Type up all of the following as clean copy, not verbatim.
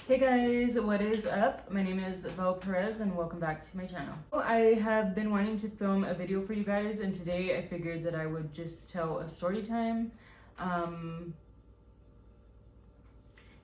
Hey guys, what is up? My name is Belle Perez and welcome back to my channel. I have been wanting to film a video for you guys, and today I figured that I would just tell a story time.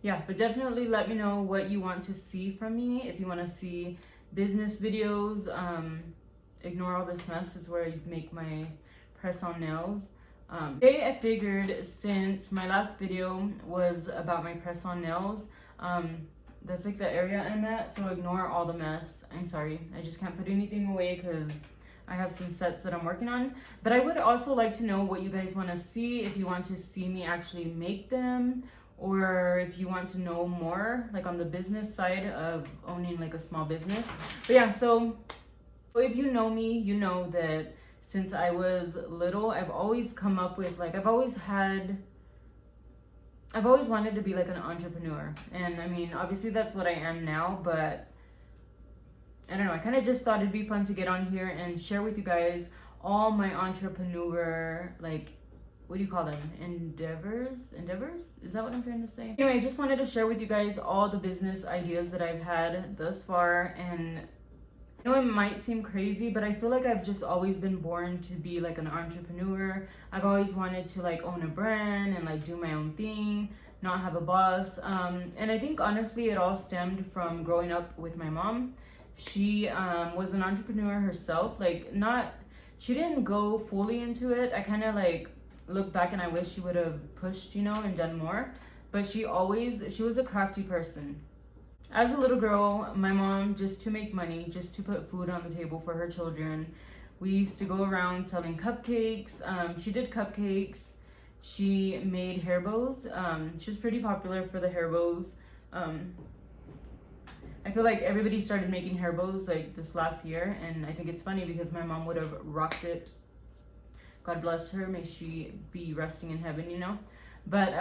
Yeah, but definitely let me know what you want to see from me. If you want to see business videos, ignore all this mess is where I make my press-on nails. Today I figured, since my last video was about my press-on nails, that's like the area I'm at, so ignore all the mess. I'm sorry, I just can't put anything away because I have some sets that I'm working on. But I would also like to know what you guys want to see, if you want to see me actually make them, or if you want to know more like on the business side of owning like a small business. But yeah, so if you know me, you know that since I was little, I've always come up with like, I've always wanted to be like an entrepreneur. And I mean, obviously that's what I am now, but I don't know, I kind of just thought it'd be fun to get on here and share with you guys all my entrepreneur, like, what do you call them? Endeavors? Is that what I'm trying to say? Anyway, I just wanted to share with you guys all the business ideas that I've had thus far. And I know it might seem crazy, but I feel like I've just always been born to be like an entrepreneur. I've always wanted to like own a brand and like do my own thing, not have a boss. And I think honestly it all stemmed from growing up with my mom. She was an entrepreneur herself. She didn't go fully into it. I kind of like look back and I wish she would have pushed, and done more. But she was a crafty person. As a little girl, my mom, just to make money, just to put food on the table for her children, we used to go around selling cupcakes. She did cupcakes. She made hair bows. She was pretty popular for the hair bows. I feel like everybody started making hair bows like this last year, and I think it's funny because my mom would have rocked it. God bless her. May she be resting in heaven, But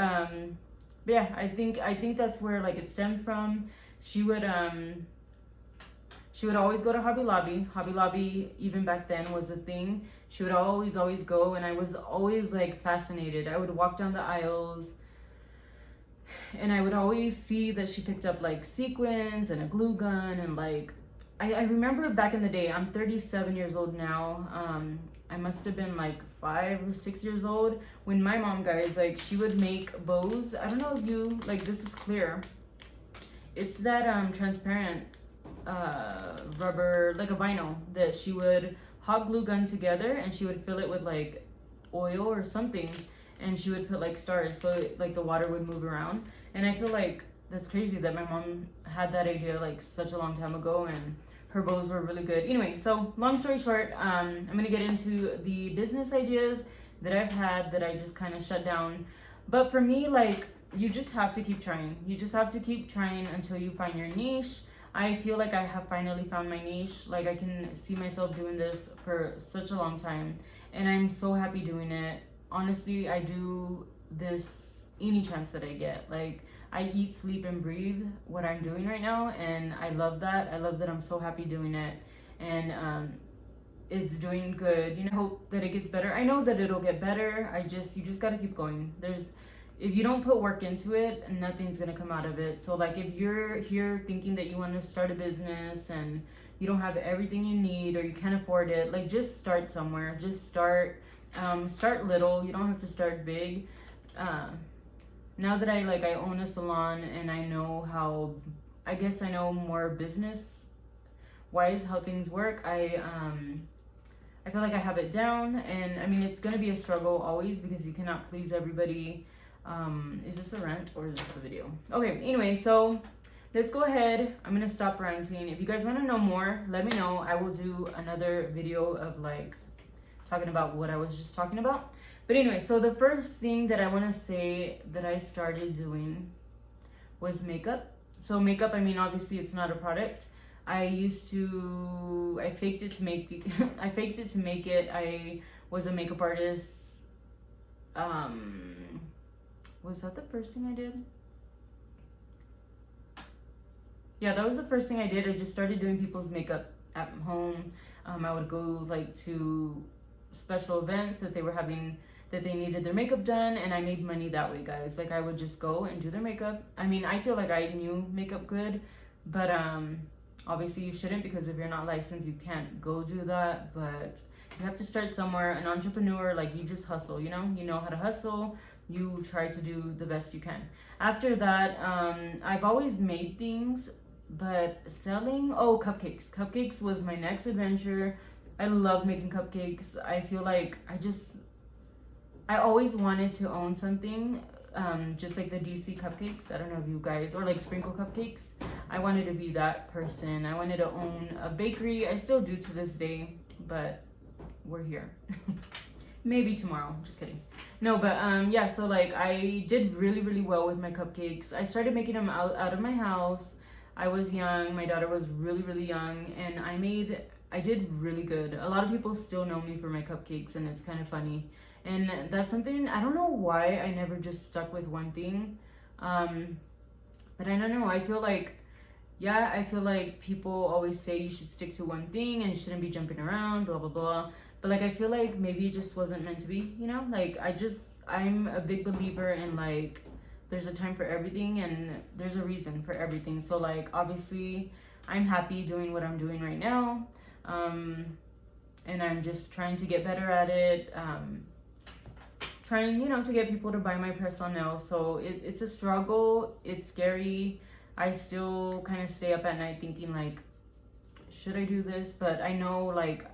yeah, I think that's where like it stemmed from. She would always go to Hobby Lobby. Hobby Lobby, even back then, was a thing. She would always go, and I was always like fascinated. I would walk down the aisles and I would always see that she picked up like sequins and a glue gun, and like I remember back in the day. I'm 37 years old now. I must have been like 5 or 6 years old when my mom, guys, like she would make bows. I don't know if you like, this is clear. It's that transparent rubber, like a vinyl, that she would hot glue gun together, and she would fill it with like oil or something, and she would put like stars so like the water would move around. And I feel like that's crazy that my mom had that idea like such a long time ago, and her bows were really good. Anyway, so long story short, I'm gonna get into the business ideas that I've had that I just kind of shut down. But for me, like, you just have to keep trying. You just have to keep trying until you find your niche. I feel like I have finally found my niche. Like, I can see myself doing this for such a long time, and I'm so happy doing it. Honestly, I do this any chance that I get. Like, I eat, sleep, and breathe what I'm doing right now, and I love that. I love that I'm so happy doing it, and it's doing good. I hope that it gets better. I know that it'll get better. You just gotta keep going. If you don't put work into it, nothing's gonna come out of it. So like, if you're here thinking that you want to start a business and you don't have everything you need, or you can't afford it, like, just start somewhere. Just start little. You don't have to start big. Now that I own a salon, and I know I know more business wise how things work, I feel like I have it down. And I mean, it's gonna be a struggle always because you cannot please everybody. Is this a rant or is this a video? Okay, anyway, so let's go ahead. I'm gonna stop ranting. If you guys want to know more, let me know. I will do another video of like talking about what I was just talking about. But anyway, so the first thing that I want to say that I started doing was makeup. So makeup, I mean, obviously it's not a product. I faked it to make it. I was a makeup artist. Was that the first thing I did? Yeah, that was the first thing I did. I just started doing people's makeup at home. I would go like to special events that they were having that they needed their makeup done, and I made money that way, guys. Like I would just go and do their makeup. I mean, I feel like I knew makeup good, but obviously you shouldn't, because if you're not licensed, you can't go do that. But you have to start somewhere. An entrepreneur, like, you just hustle, you know how to hustle. You try to do the best you can. After that, I've always made things, but selling, cupcakes. Cupcakes was my next adventure. I love making cupcakes. I feel like I always wanted to own something, just like the DC cupcakes. I don't know if you guys, or like sprinkle cupcakes. I wanted to be that person. I wanted to own a bakery. I still do to this day, but we're here. Maybe tomorrow. Just kidding. No, but yeah, so like I did really, really well with my cupcakes. I started making them out of my house. I was young. My daughter was really, really young, and I did really good. A lot of people still know me for my cupcakes, and it's kind of funny. And that's something, I don't know why I never just stuck with one thing. But I don't know. I feel like people always say you should stick to one thing and you shouldn't be jumping around, blah, blah, blah. But like, I feel like maybe it just wasn't meant to be, Like, I'm a big believer in, like, there's a time for everything and there's a reason for everything. So like, obviously I'm happy doing what I'm doing right now. And I'm just trying to get better at it. Trying, to get people to buy my press-on nails. So it's a struggle. It's scary. I still kind of stay up at night thinking, like, should I do this? But I know, like,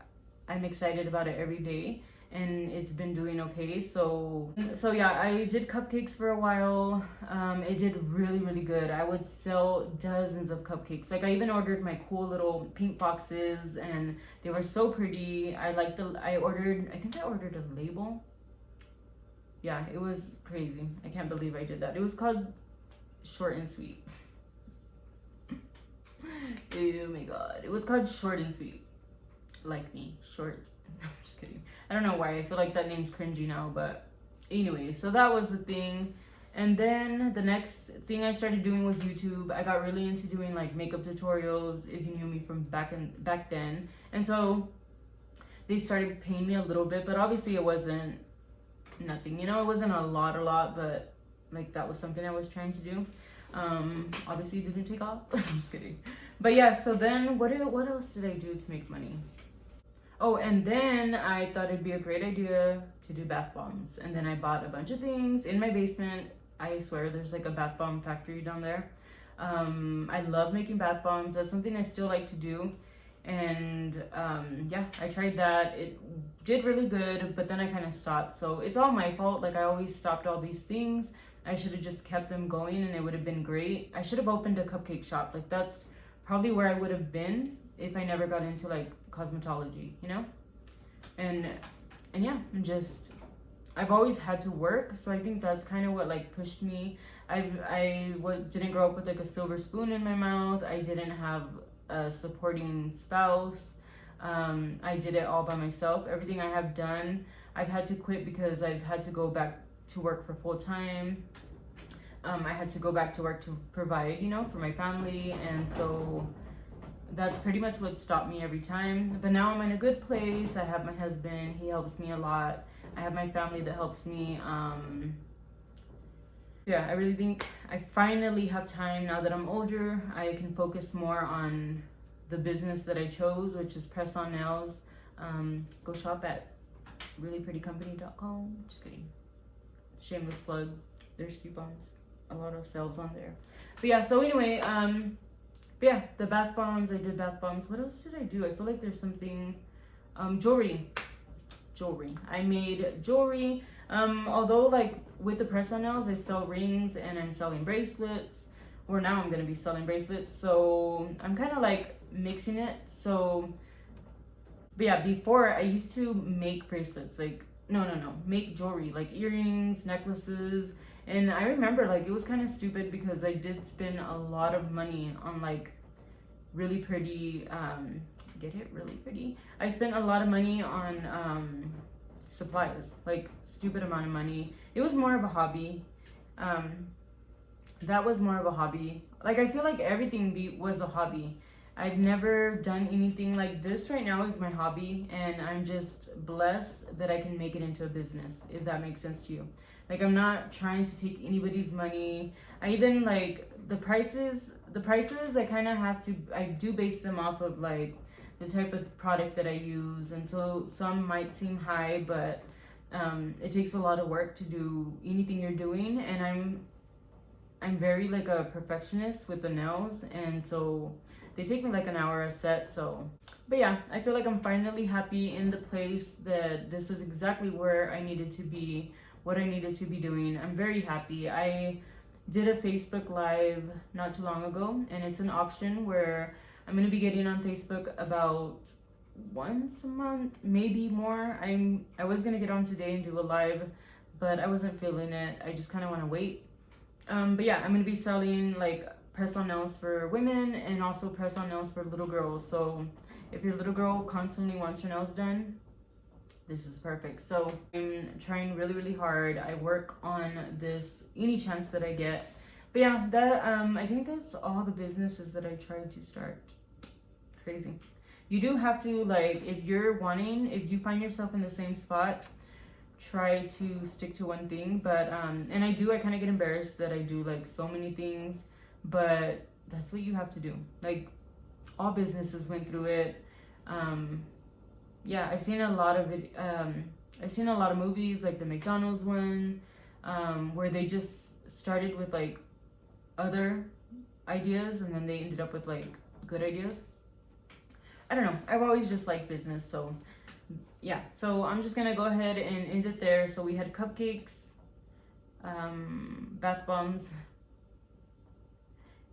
I'm excited about it every day, and it's been doing okay. So yeah, I did cupcakes for a while. It did really, really good. I would sell dozens of cupcakes. Like, I even ordered my cool little pink boxes, and they were so pretty. I think I ordered a label. Yeah, it was crazy. I can't believe I did that. It was called Short and Sweet. Oh my god. It was called Short and Sweet. Like me. Short. I'm just kidding. I don't know why. I feel like that name's cringy now, but anyway, so that was the thing. And then the next thing I started doing was YouTube. I got really into doing like makeup tutorials, if you knew me from back then. And so they started paying me a little bit, but obviously it wasn't nothing, it wasn't a lot, but like that was something I was trying to do. Obviously it didn't take off. I'm just kidding. But yeah, so then what else did I do to make money? Oh, and then I thought it'd be a great idea to do bath bombs. And then I bought a bunch of things in my basement. I swear there's like a bath bomb factory down there. I love making bath bombs. That's something I still like to do. And yeah, I tried that. It did really good, but then I kind of stopped. So it's all my fault. Like, I always stopped all these things. I should have just kept them going and it would have been great. I should have opened a cupcake shop. Like, that's probably where I would have been if I never got into like cosmetology, and yeah, I've always had to work. So I think that's kind of what like pushed me. I didn't grow up with like a silver spoon in my mouth. I didn't have a supporting spouse. I did it all by myself. Everything I have done, I've had to quit because I've had to go back to work for full time. I had to go back to work to provide, for my family. And so that's pretty much what stopped me every time. But now I'm in a good place. I have my husband. He helps me a lot. I have my family that helps me. Yeah, I really think I finally have time now that I'm older. I can focus more on the business that I chose, which is press-on nails. Go shop at reallyprettycompany.com. Just kidding. Shameless plug. There's coupons. A lot of sales on there. But yeah, so anyway, but yeah, the bath bombs. I did bath bombs. What else did I do? I feel like there's something. Jewelry. I made jewelry. Although like with the press-on nails, I sell rings and I'm selling bracelets. Or now I'm gonna be selling bracelets. So I'm kind of like mixing it. So, but yeah, before I used to make bracelets. Like make jewelry, like earrings, necklaces. And I remember like it was kind of stupid because I did spend a lot of money on like really pretty, really pretty. I spent a lot of money on supplies, like stupid amount of money. It was more of a hobby. That was more of a hobby. Like, I feel like everything was a hobby. I've never done anything like this. Right now is my hobby, and I'm just blessed that I can make it into a business, if that makes sense to you. Like, I'm not trying to take anybody's money. I even like the prices I kind of have to, I do base them off of like the type of product that I use, and so some might seem high, but it takes a lot of work to do anything you're doing, and I'm very like a perfectionist with the nails, and so they take me like an hour a set. So, but yeah, I feel like I'm finally happy in the place that this is exactly where I needed to be, what I needed to be doing. I'm very happy. I did a Facebook Live not too long ago, and it's an auction where I'm gonna be getting on Facebook about once a month, maybe more. I was gonna get on today and do a live, but I wasn't feeling it. I just kind of want to wait. But yeah, I'm gonna be selling like press-on nails for women and also press-on nails for little girls. So if your little girl constantly wants her nails done, this is perfect. So I'm trying really hard. I work on this any chance that I get. But yeah, that I think that's all the businesses that I tried to start. Crazy. You do have to, like, if you find yourself in the same spot, try to stick to one thing. But and I kind of get embarrassed that I do like so many things, but that's what you have to do. Like, all businesses went through it. Yeah, I've seen a lot of it. I've seen a lot of movies, like the McDonald's one, where they just started with like other ideas and then they ended up with like good ideas. I don't know. I've always just liked business, so yeah. So I'm just gonna go ahead and end it there. So we had cupcakes, bath bombs,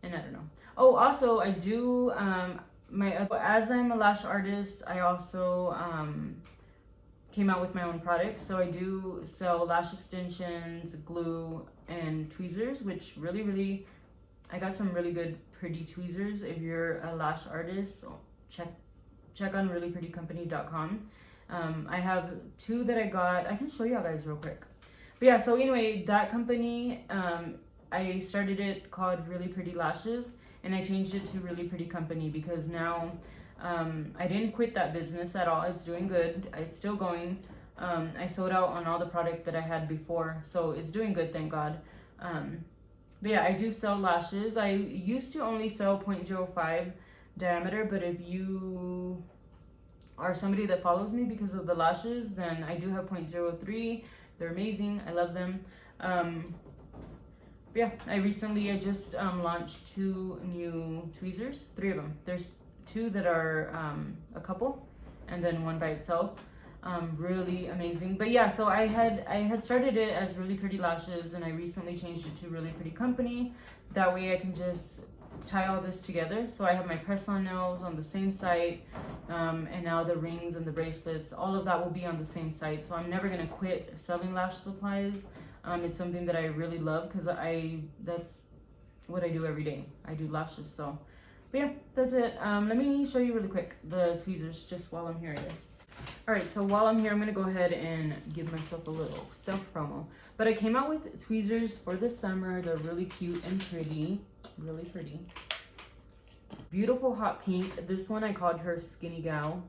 and I don't know. Oh, also I do as I'm a lash artist, I also came out with my own products. So I do sell lash extensions, glue, and tweezers, which really I got some really good pretty tweezers. If you're a lash artist, so check on reallyprettycompany.com. I have 2 that I got. I can show you guys real quick. But yeah, so anyway, that company, I started it called Really Pretty Lashes, and I changed it to Really Pretty Company because now I didn't quit that business at all. It's doing good. It's still going. I sold out on all the product that I had before, so it's doing good, thank God. But yeah, I do sell lashes. I used to only sell 0.05 diameter, but if you are somebody that follows me because of the lashes, then I do have 0.03. They're amazing. I love them. But yeah, I just launched 2 new tweezers, 3 of them. There's 2 that are a couple, and then 1 by itself. Really amazing. But yeah, so I had started it as Really Pretty Lashes, and I recently changed it to Really Pretty Company. That way I can just tie all this together. So I have my press-on nails on the same site, and now the rings and the bracelets, all of that will be on the same site. So I'm never gonna quit selling lash supplies. It's something that I really love because that's what I do every day. I do lashes. So, but yeah, that's it. Let me show you really quick the tweezers just while I'm here, I guess. All right, so while I'm here, I'm gonna go ahead and give myself a little self promo. But I came out with tweezers for the summer. They're really cute and pretty, really pretty. Beautiful hot pink. This one I called her skinny girl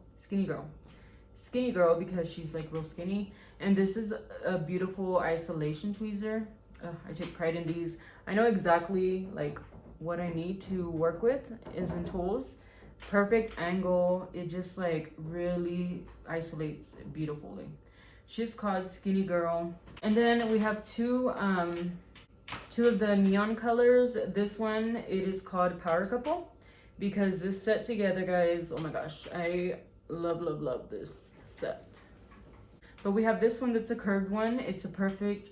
because she's like real skinny. And this is a beautiful isolation tweezer. I take pride in these. I know exactly like what I need to work with is in tools. Perfect angle. It just like really isolates beautifully. She's called Skinny Girl. And then we have 2 of the neon colors. This one, it is called Power Couple because this set together, guys, oh my gosh, I love this set. But we have this one that's a curved one. It's a perfect,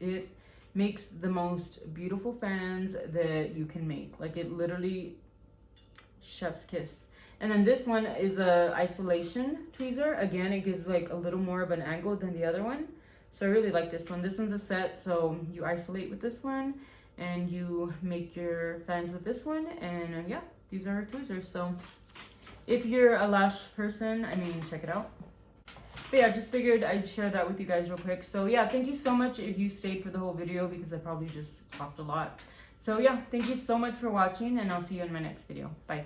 it makes the most beautiful fans that you can make. Like, it literally, chef's kiss. And then this one is a isolation tweezer. Again, it gives like a little more of an angle than the other one. So I really like this one. This one's a set, so you isolate with this one and you make your fans with this one. And yeah, these are our tweezers. So if you're a lash person, I mean, check it out. But yeah, just figured I'd share that with you guys real quick. So yeah, thank you so much if you stayed for the whole video because I probably just talked a lot. So yeah, thank you so much for watching, and I'll see you in my next video. Bye.